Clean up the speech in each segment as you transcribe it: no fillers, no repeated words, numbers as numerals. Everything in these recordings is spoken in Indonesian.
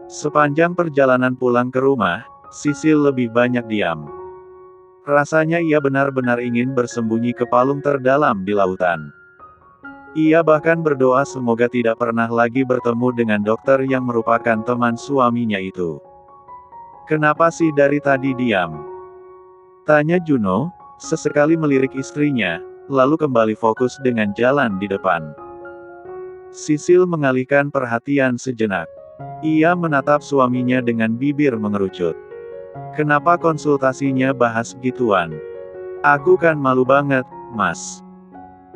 Sepanjang perjalanan pulang ke rumah, Sisil lebih banyak diam. Rasanya ia benar-benar ingin bersembunyi ke palung terdalam di lautan. Ia bahkan berdoa semoga tidak pernah lagi bertemu dengan dokter yang merupakan teman suaminya itu. "Kenapa sih dari tadi diam?" tanya Juno, sesekali melirik istrinya, lalu kembali fokus dengan jalan di depan. Sisil mengalihkan perhatian sejenak. Ia menatap suaminya dengan bibir mengerucut. "Kenapa konsultasinya bahas gituan? Aku kan malu banget, Mas."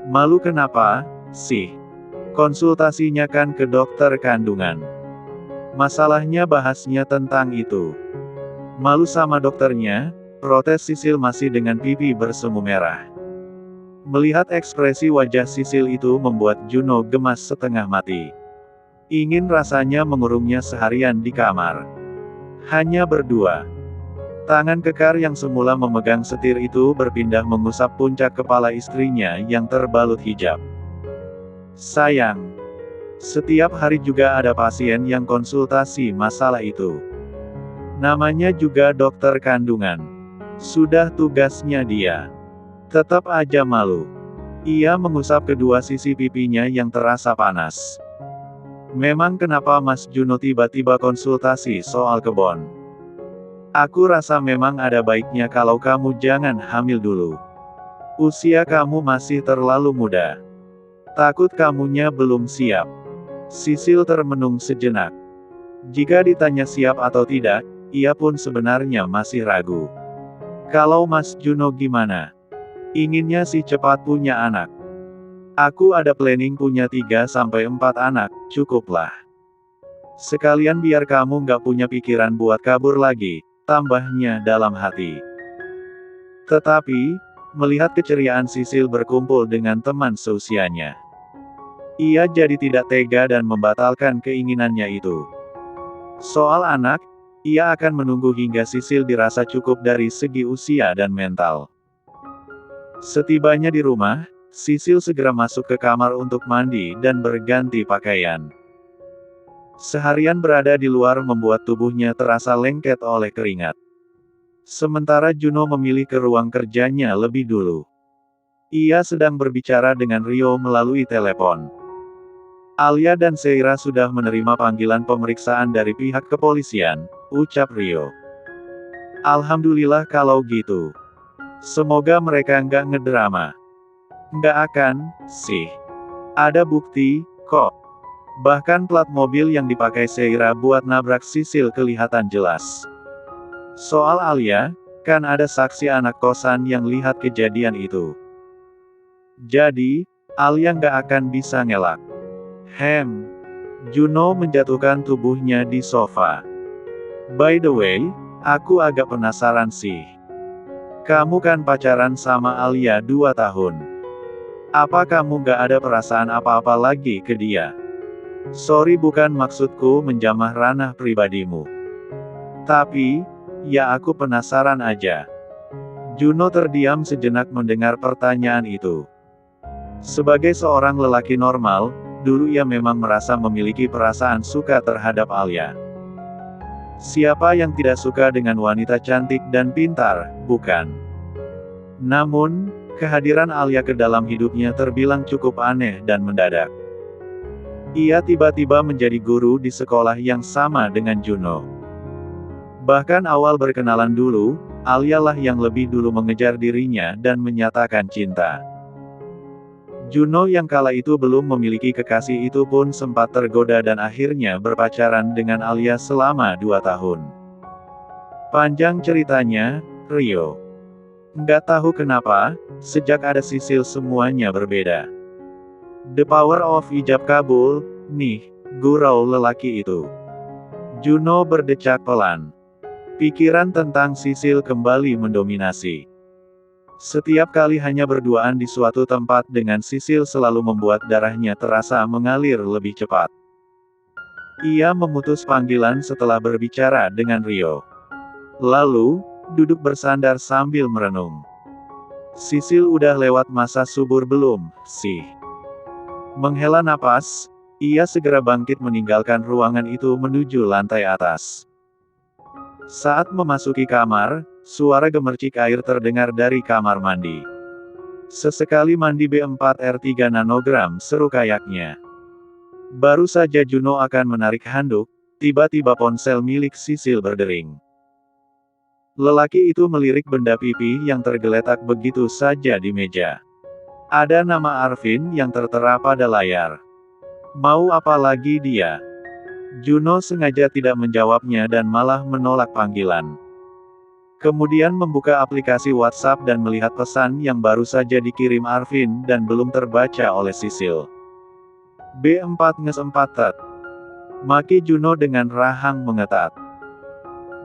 "Malu kenapa, sih? Konsultasinya kan ke dokter kandungan. Masalahnya bahasnya tentang itu." "Malu sama dokternya?" protes Sisil masih dengan pipi bersemu merah. Melihat ekspresi wajah Sisil itu membuat Juno gemas setengah mati. Ingin rasanya mengurungnya seharian di kamar. Hanya berdua. Tangan kekar yang semula memegang setir itu berpindah mengusap puncak kepala istrinya yang terbalut hijab. "Sayang, setiap hari juga ada pasien yang konsultasi masalah itu. Namanya juga dokter kandungan. Sudah tugasnya dia. Tetap aja malu." Ia mengusap kedua sisi pipinya yang terasa panas. "Memang kenapa Mas Juno tiba-tiba konsultasi soal kebon? Aku rasa memang ada baiknya kalau kamu jangan hamil dulu. Usia kamu masih terlalu muda. Takut kamunya belum siap." Sisil termenung sejenak. Jika ditanya siap atau tidak, ia pun sebenarnya masih ragu. "Kalau Mas Juno gimana? Inginnya sih cepat punya anak. Aku ada planning punya 3-4 anak, cukuplah. Sekalian biar kamu nggak punya pikiran buat kabur lagi," tambahnya dalam hati. Tetapi, melihat keceriaan Sisil berkumpul dengan teman seusianya, ia jadi tidak tega dan membatalkan keinginannya itu. Soal anak, ia akan menunggu hingga Sisil dirasa cukup dari segi usia dan mental. Setibanya di rumah, Sisil segera masuk ke kamar untuk mandi dan berganti pakaian. Seharian berada di luar membuat tubuhnya terasa lengket oleh keringat. Sementara Juno memilih ke ruang kerjanya lebih dulu. Ia sedang berbicara dengan Rio melalui telepon. "Alia dan Seira sudah menerima panggilan pemeriksaan dari pihak kepolisian," ucap Rio. "Alhamdulillah kalau gitu. Semoga mereka nggak ngedrama." "Nggak akan, sih. Ada bukti, kok. Bahkan plat mobil yang dipakai Seira buat nabrak Sisil kelihatan jelas. Soal Alia, kan ada saksi anak kosan yang lihat kejadian itu. Jadi, Alia nggak akan bisa ngelak." Juno menjatuhkan tubuhnya di sofa. "By the way, aku agak penasaran sih. Kamu kan pacaran sama Alia 2 tahun. Apa kamu gak ada perasaan apa-apa lagi ke dia? Sorry, bukan maksudku menjamah ranah pribadimu. Tapi, ya aku penasaran aja." Juno terdiam sejenak mendengar pertanyaan itu. Sebagai seorang lelaki normal, dulu ia memang merasa memiliki perasaan suka terhadap Alia. Siapa yang tidak suka dengan wanita cantik dan pintar, bukan? Namun, kehadiran Alia ke dalam hidupnya terbilang cukup aneh dan mendadak. Ia tiba-tiba menjadi guru di sekolah yang sama dengan Juno. Bahkan awal berkenalan dulu, Alia lah yang lebih dulu mengejar dirinya dan menyatakan cinta. Juno yang kala itu belum memiliki kekasih itu pun sempat tergoda dan akhirnya berpacaran dengan Alia selama 2 tahun. Panjang ceritanya, Rio. Nggak tahu kenapa, sejak ada Sisil semuanya berbeda. The power of ijab kabul, nih, gurau lelaki itu. Juno berdecak pelan. Pikiran tentang Sisil kembali mendominasi. Setiap kali hanya berduaan di suatu tempat dengan Sisil selalu membuat darahnya terasa mengalir lebih cepat. Ia memutus panggilan setelah berbicara dengan Rio. Lalu, duduk bersandar sambil merenung. Sisil udah lewat masa subur belum, sih? Menghela napas, Ia segera bangkit meninggalkan ruangan itu menuju lantai atas. Saat memasuki kamar, suara gemercik air terdengar dari kamar mandi. Sesekali mandi B4R3 nanogram, seru kayaknya. Baru saja Juno akan menarik handuk, tiba-tiba ponsel milik Sisil berdering. Lelaki itu melirik benda pipi yang tergeletak begitu saja di meja. Ada nama Arvin yang tertera pada layar. Mau apa lagi dia? Juno sengaja tidak menjawabnya dan malah menolak panggilan. Kemudian membuka aplikasi WhatsApp dan melihat pesan yang baru saja dikirim Arvin dan belum terbaca oleh Sisil. B4 nges 4 tet. Maki Juno dengan rahang mengetat.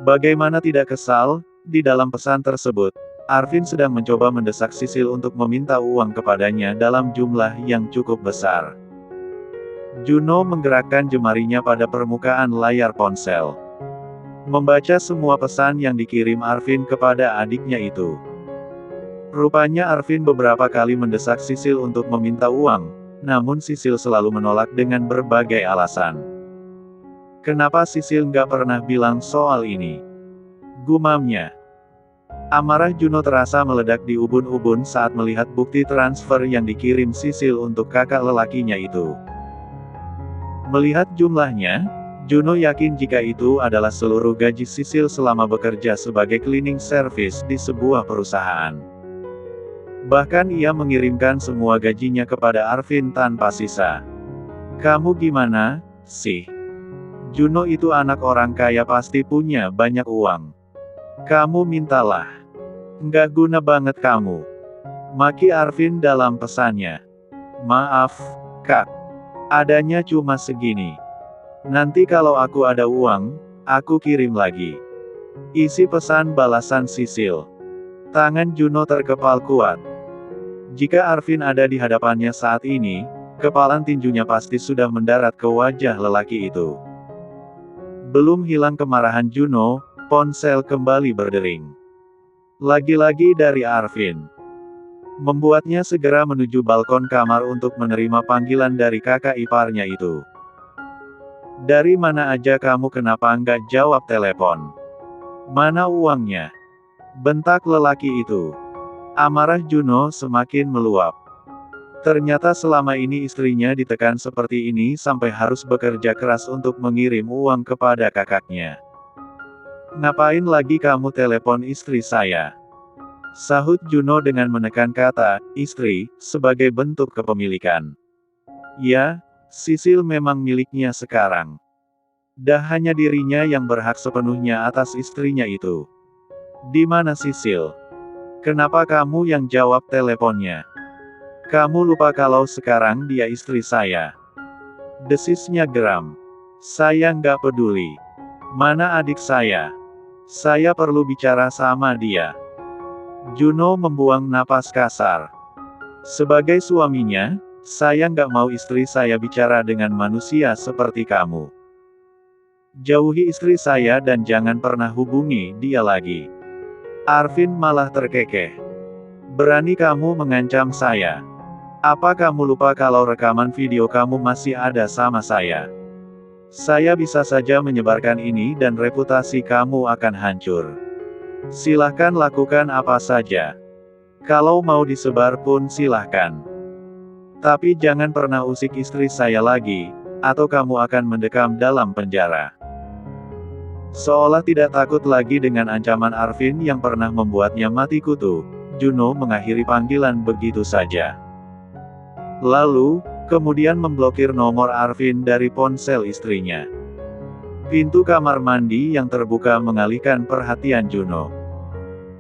Bagaimana tidak kesal, di dalam pesan tersebut, Arvin sedang mencoba mendesak Sisil untuk meminta uang kepadanya dalam jumlah yang cukup besar. Juno menggerakkan jemarinya pada permukaan layar ponsel. Membaca semua pesan yang dikirim Arvin kepada adiknya itu. Rupanya Arvin beberapa kali mendesak Sisil untuk meminta uang, namun Sisil selalu menolak dengan berbagai alasan. Kenapa Sisil nggak pernah bilang soal ini? Gumamnya. Amarah Juno terasa meledak di ubun-ubun saat melihat bukti transfer yang dikirim Sisil untuk kakak lelakinya itu. Melihat jumlahnya, Juno yakin jika itu adalah seluruh gaji Sisil selama bekerja sebagai cleaning service di sebuah perusahaan. Bahkan ia mengirimkan semua gajinya kepada Arvin tanpa sisa. Kamu gimana, sih? Juno itu anak orang kaya pasti punya banyak uang. Kamu mintalah. Nggak guna banget kamu. Maki Arvin dalam pesannya. Maaf, Kak. Adanya cuma segini. Nanti kalau aku ada uang, aku kirim lagi. Isi pesan balasan Sisil. Tangan Juno terkepal kuat. Jika Arvin ada di hadapannya saat ini, kepalan tinjunya pasti sudah mendarat ke wajah lelaki itu. Belum hilang kemarahan Juno, ponsel kembali berdering. Lagi-lagi dari Arvin. Membuatnya segera menuju balkon kamar untuk menerima panggilan dari kakak iparnya itu. Dari mana aja kamu, kenapa nggak jawab telepon? Mana uangnya? Bentak lelaki itu. Amarah Juno semakin meluap. Ternyata selama ini istrinya ditekan seperti ini sampai harus bekerja keras untuk mengirim uang kepada kakaknya. Ngapain lagi kamu telepon istri saya? Sahut Juno dengan menekan kata istri sebagai bentuk kepemilikan. Ya, Sisil memang miliknya sekarang. Dah hanya dirinya yang berhak sepenuhnya atas istrinya itu. Di mana Sisil? Kenapa kamu yang jawab teleponnya? Kamu lupa kalau sekarang dia istri saya. Desisnya geram. Saya nggak peduli. Mana adik saya? Saya perlu bicara sama dia. Juno membuang napas kasar. Sebagai suaminya, saya nggak mau istri saya bicara dengan manusia seperti kamu. Jauhi istri saya dan jangan pernah hubungi dia lagi. Arvin malah terkekeh. Berani kamu mengancam saya? Apa kamu lupa kalau rekaman video kamu masih ada sama saya? Saya bisa saja menyebarkan ini dan reputasi kamu akan hancur. Silahkan lakukan apa saja. Kalau mau disebar pun silahkan. Tapi jangan pernah usik istri saya lagi, atau kamu akan mendekam dalam penjara. Seolah tidak takut lagi dengan ancaman Arvin yang pernah membuatnya mati kutu, Juno mengakhiri panggilan begitu saja. Lalu, kemudian memblokir nomor Arvin dari ponsel istrinya. Pintu kamar mandi yang terbuka mengalihkan perhatian Juno.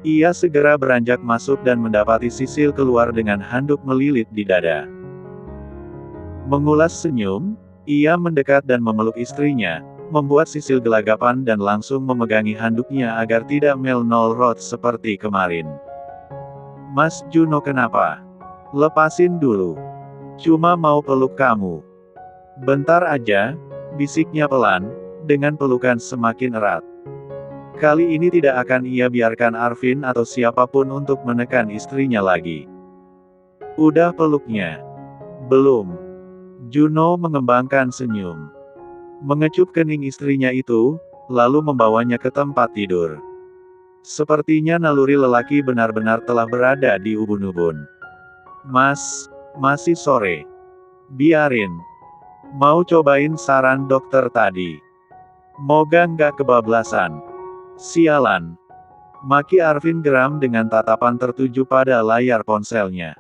Ia segera beranjak masuk dan mendapati Sisil keluar dengan handuk melilit di dada. Mengulas senyum, ia mendekat dan memeluk istrinya, membuat Sisil gelagapan dan langsung memegangi handuknya agar tidak melnorot seperti kemarin. Mas Juno, kenapa? Lepasin dulu. Cuma mau peluk kamu. Bentar aja, bisiknya pelan, dengan pelukan semakin erat. Kali ini tidak akan ia biarkan Arvin atau siapapun untuk menekan istrinya lagi. Udah peluknya? Belum. Juno mengembangkan senyum. Mengecup kening istrinya itu, lalu membawanya ke tempat tidur. Sepertinya naluri lelaki benar-benar telah berada di ubun-ubun. Mas, masih sore. Biarin. Mau cobain saran dokter tadi. Moga nggak kebablasan. Sialan. Maki Arvin geram dengan tatapan tertuju pada layar ponselnya.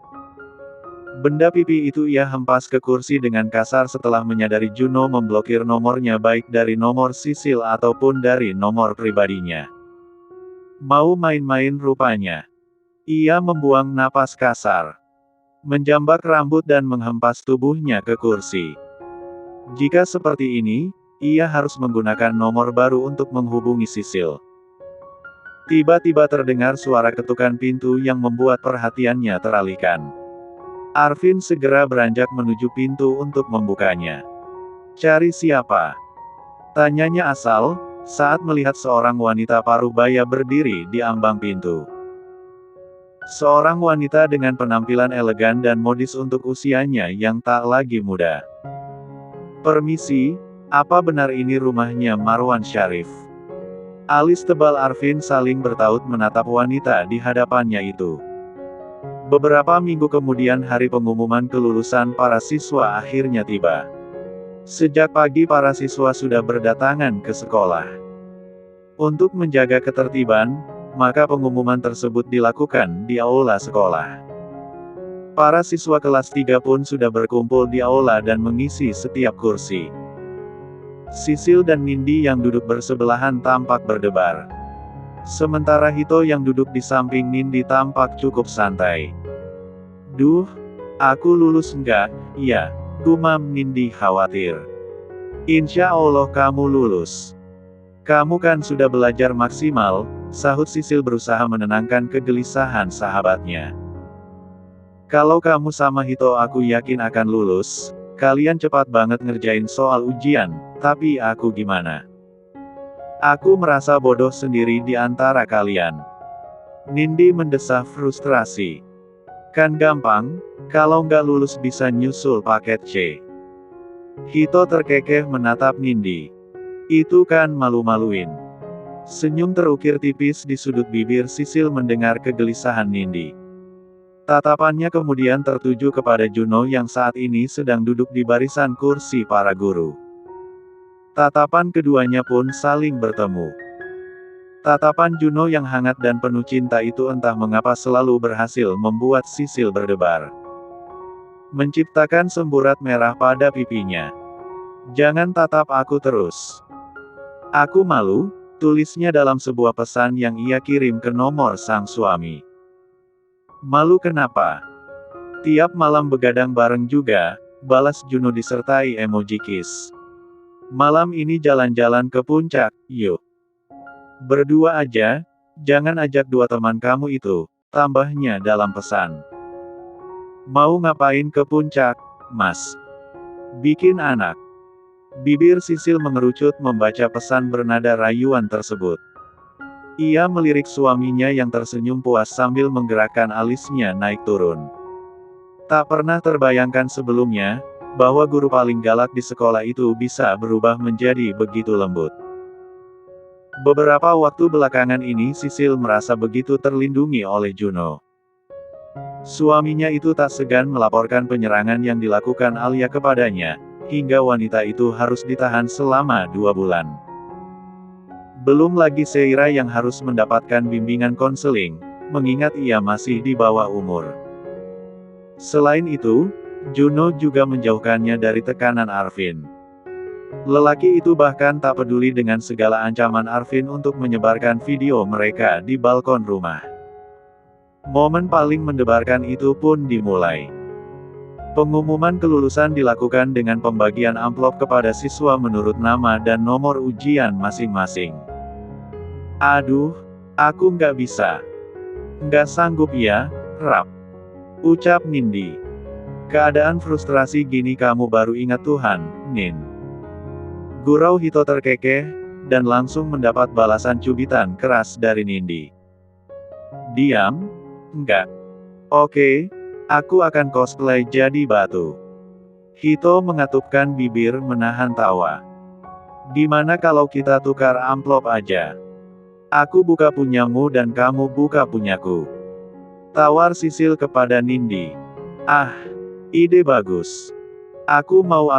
Benda pipi itu ia hempas ke kursi dengan kasar setelah menyadari Juno memblokir nomornya baik dari nomor Sisil ataupun dari nomor pribadinya. Mau main-main rupanya. Ia membuang napas kasar. Menjambak rambut dan menghempas tubuhnya ke kursi. Jika seperti ini, ia harus menggunakan nomor baru untuk menghubungi Sisil. Tiba-tiba terdengar suara ketukan pintu yang membuat perhatiannya teralihkan. Arvin segera beranjak menuju pintu untuk membukanya. "Cari siapa?" tanyanya Asal, saat melihat seorang wanita parubaya berdiri di ambang pintu. Seorang wanita dengan penampilan elegan dan modis untuk usianya yang tak lagi muda. "Permisi, apa benar ini rumahnya Marwan Syarif?" Alis tebal Arvin saling bertaut menatap wanita di hadapannya itu. Beberapa minggu kemudian hari pengumuman kelulusan para siswa akhirnya tiba. Sejak pagi para siswa sudah berdatangan ke sekolah. Untuk menjaga ketertiban, maka pengumuman tersebut dilakukan di aula sekolah. Para siswa kelas 3 pun sudah berkumpul di aula dan mengisi setiap kursi. Sisil dan Nindi yang duduk bersebelahan tampak berdebar. Sementara Hito yang duduk di samping Nindi tampak cukup santai. "Duh, aku lulus enggak, ya?" gumam Nindi khawatir. "Insya Allah kamu lulus. Kamu kan sudah belajar maksimal," sahut Sisil berusaha menenangkan kegelisahan sahabatnya. "Kalau kamu sama Hito aku yakin akan lulus, kalian cepat banget ngerjain soal ujian, tapi aku gimana? Aku merasa bodoh sendiri di antara kalian." Nindi mendesah frustrasi. "Kan gampang, kalau nggak lulus bisa nyusul paket C." Hito terkekeh menatap Nindi. "Itu kan malu-maluin." Senyum terukir tipis di sudut bibir Sisil mendengar kegelisahan Nindi. Tatapannya kemudian tertuju kepada Juno yang saat ini sedang duduk di barisan kursi para guru. Tatapan keduanya pun saling bertemu. Tatapan Juno yang hangat dan penuh cinta itu entah mengapa selalu berhasil membuat Sisil berdebar. Menciptakan semburat merah pada pipinya. "Jangan tatap aku terus. Aku malu," tulisnya dalam sebuah pesan yang ia kirim ke nomor sang suami. "Malu kenapa? Tiap malam begadang bareng juga," balas Juno disertai emoji kiss. "Malam ini jalan-jalan ke puncak, yuk. Berdua aja, jangan ajak dua teman kamu itu," tambahnya dalam pesan. "Mau ngapain ke puncak, Mas? Bikin anak?" Bibir Sisil mengerucut membaca pesan bernada rayuan tersebut. Ia melirik suaminya yang tersenyum puas sambil menggerakkan alisnya naik turun. Tak pernah terbayangkan sebelumnya, bahwa guru paling galak di sekolah itu bisa berubah menjadi begitu lembut. Beberapa waktu belakangan ini Sisil merasa begitu terlindungi oleh Juno. Suaminya itu tak segan melaporkan penyerangan yang dilakukan Alia kepadanya, hingga wanita itu harus ditahan selama 2 bulan. Belum lagi Seira yang harus mendapatkan bimbingan konseling, mengingat ia masih di bawah umur. Selain itu, Juno juga menjauhkannya dari tekanan Arvin. Lelaki itu bahkan tak peduli dengan segala ancaman Arvin untuk menyebarkan video mereka di balkon rumah. Momen paling mendebarkan itu pun dimulai. Pengumuman kelulusan dilakukan dengan pembagian amplop kepada siswa menurut nama dan nomor ujian masing-masing. "Aduh, aku nggak bisa. Nggak sanggup ya, Rap," ucap Nindi. "Keadaan frustrasi gini kamu baru ingat Tuhan, Nin." Gurau Hito terkekeh, dan langsung mendapat balasan cubitan keras dari Nindi. "Diam? Enggak. Oke, aku akan cosplay jadi batu." Hito mengatupkan bibir menahan tawa. Gimana kalau kita tukar amplop aja? Aku buka punyamu dan kamu buka punyaku. Tawar Sisil kepada Nindi. Ah, ide bagus. Aku mau.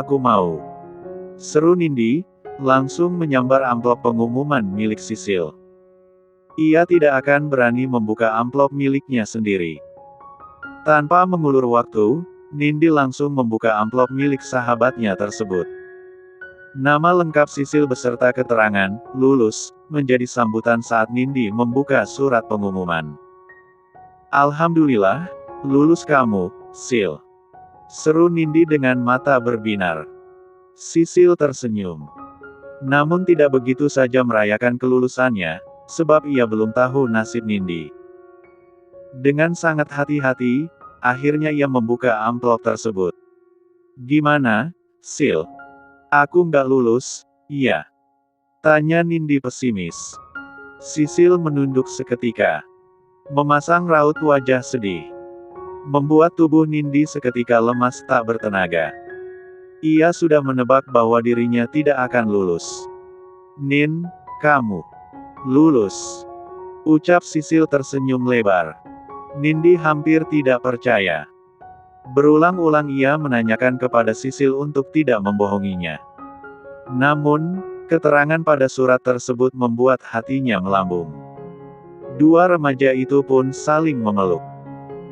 Seru Nindi, langsung menyambar amplop pengumuman milik Sisil. Ia tidak akan berani membuka amplop miliknya sendiri. Tanpa mengulur waktu, Nindi langsung membuka amplop milik sahabatnya tersebut. Nama lengkap Sisil beserta keterangan, lulus, menjadi sambutan saat Nindi membuka surat pengumuman. Alhamdulillah, lulus kamu, Sil. Seru Nindi dengan mata berbinar. Sisil tersenyum. Namun tidak begitu saja merayakan kelulusannya, sebab ia belum tahu nasib Nindi. Dengan sangat hati-hati, akhirnya ia membuka amplop tersebut. Gimana, Sil? Aku nggak lulus, iya? Tanya Nindi pesimis. Sisil menunduk seketika. Memasang raut wajah sedih. Membuat tubuh Nindi seketika lemas tak bertenaga. Ia sudah menebak bahwa dirinya tidak akan lulus. Nin, kamu lulus. Ucap Sisil tersenyum lebar. Nindi hampir tidak percaya. Berulang-ulang ia menanyakan kepada Sisil untuk tidak membohonginya. Namun, keterangan pada surat tersebut membuat hatinya melambung. Dua remaja itu pun saling memeluk.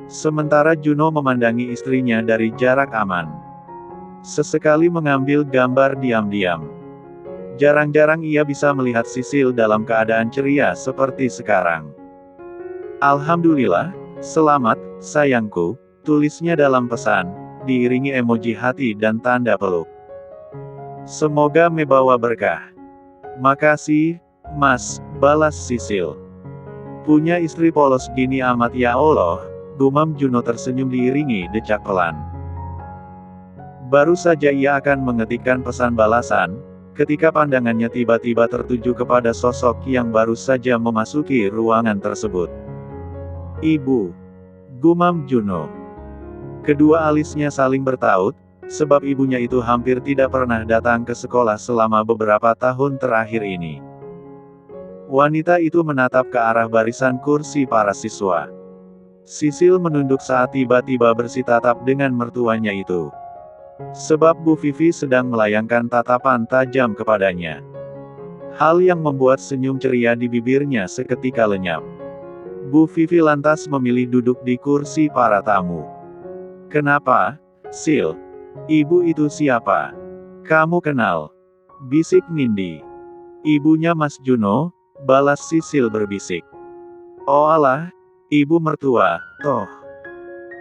Sementara Juno memandangi istrinya dari jarak aman. Sesekali mengambil gambar diam-diam. Jarang-jarang ia bisa melihat Sisil dalam keadaan ceria seperti sekarang. Alhamdulillah, selamat, sayangku, tulisnya dalam pesan, diiringi emoji hati dan tanda peluk. Semoga membawa berkah. Makasih, Mas, balas Sisil. Punya istri polos gini amat ya Allah, gumam Juno tersenyum diiringi decak pelan. Baru saja ia akan mengetikkan pesan balasan, ketika pandangannya tiba-tiba tertuju kepada sosok yang baru saja memasuki ruangan tersebut. Ibu, gumam Juno. Kedua alisnya saling bertaut, sebab ibunya itu hampir tidak pernah datang ke sekolah selama beberapa tahun terakhir ini. Wanita itu menatap ke arah barisan kursi para siswa. Sisil menunduk saat tiba-tiba bersitatap dengan mertuanya itu. Sebab Bu Vivi sedang melayangkan tatapan tajam kepadanya. Hal yang membuat senyum ceria di bibirnya seketika lenyap. Bu Vivi lantas memilih duduk di kursi para tamu. Kenapa, Sil? Ibu itu siapa? Kamu kenal? Bisik Nindi. Ibunya Mas Juno, balas Sisil berbisik. Oh alah, ibu mertua, toh.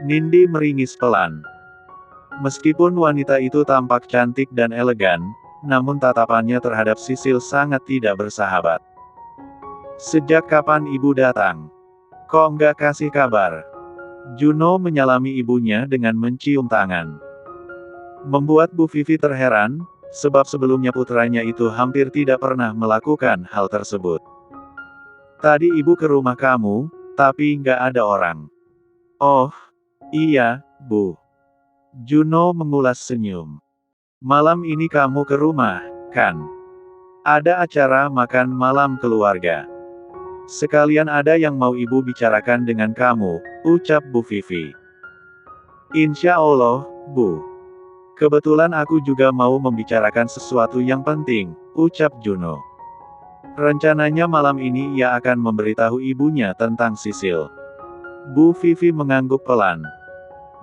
Nindi meringis pelan. Meskipun wanita itu tampak cantik dan elegan, namun tatapannya terhadap Sisil sangat tidak bersahabat. Sejak kapan ibu datang? Kok nggak kasih kabar? Juno menyalami ibunya dengan mencium tangan. Membuat Bu Vivi terheran, sebab sebelumnya putranya itu hampir tidak pernah melakukan hal tersebut. Tadi ibu ke rumah kamu, tapi nggak ada orang. Oh, iya, Bu. Juno mengulas senyum. Malam ini kamu ke rumah, kan? Ada acara makan malam keluarga. Sekalian ada yang mau ibu bicarakan dengan kamu, ucap Bu Vivi. Insya Allah, Bu. Kebetulan aku juga mau membicarakan sesuatu yang penting, ucap Juno. Rencananya malam ini ia akan memberitahu ibunya tentang Sisil. Bu Vivi mengangguk pelan.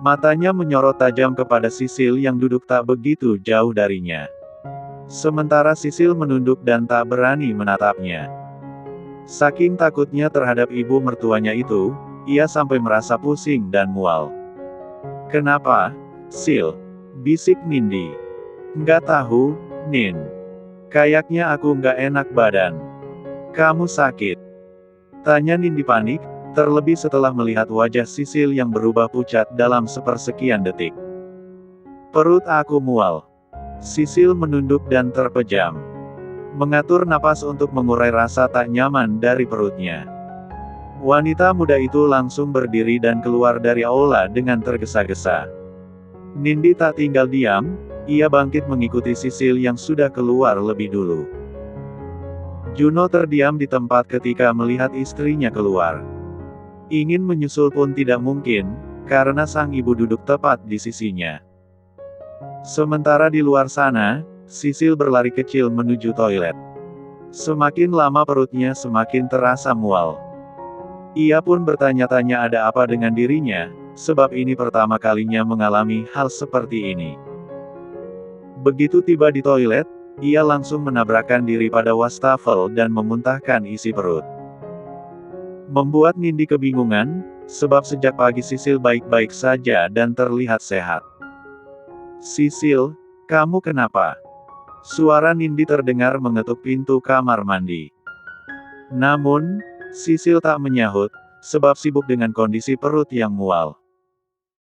Matanya menyorot tajam kepada Sisil yang duduk tak begitu jauh darinya. Sementara Sisil menunduk dan tak berani menatapnya. Saking takutnya terhadap ibu mertuanya itu, ia sampai merasa pusing dan mual. Kenapa, Sil? Bisik Nindi. Nggak tahu, Nin. Kayaknya aku nggak enak badan. Kamu sakit? Tanya Nindi panik, terlebih setelah melihat wajah Sisil yang berubah pucat dalam sepersekian detik. Perut aku mual. Sisil menunduk dan terpejam. Mengatur napas untuk mengurai rasa tak nyaman dari perutnya. Wanita muda itu langsung berdiri dan keluar dari aula dengan tergesa-gesa. Nindi tak tinggal diam, ia bangkit mengikuti Sisil yang sudah keluar lebih dulu. Juno terdiam di tempat ketika melihat istrinya keluar. Ingin menyusul pun tidak mungkin, karena sang ibu duduk tepat di sisinya. Sementara di luar sana, Sisil berlari kecil menuju toilet. Semakin lama perutnya semakin terasa mual. Ia pun bertanya-tanya ada apa dengan dirinya, sebab ini pertama kalinya mengalami hal seperti ini. Begitu tiba di toilet, ia langsung menabrakkan diri pada wastafel dan memuntahkan isi perut. Membuat Nindi kebingungan, sebab sejak pagi Sisil baik-baik saja dan terlihat sehat. "Sisil, kamu kenapa?" Suara Nindi terdengar mengetuk pintu kamar mandi. Namun, Sisil tak menyahut, sebab sibuk dengan kondisi perut yang mual.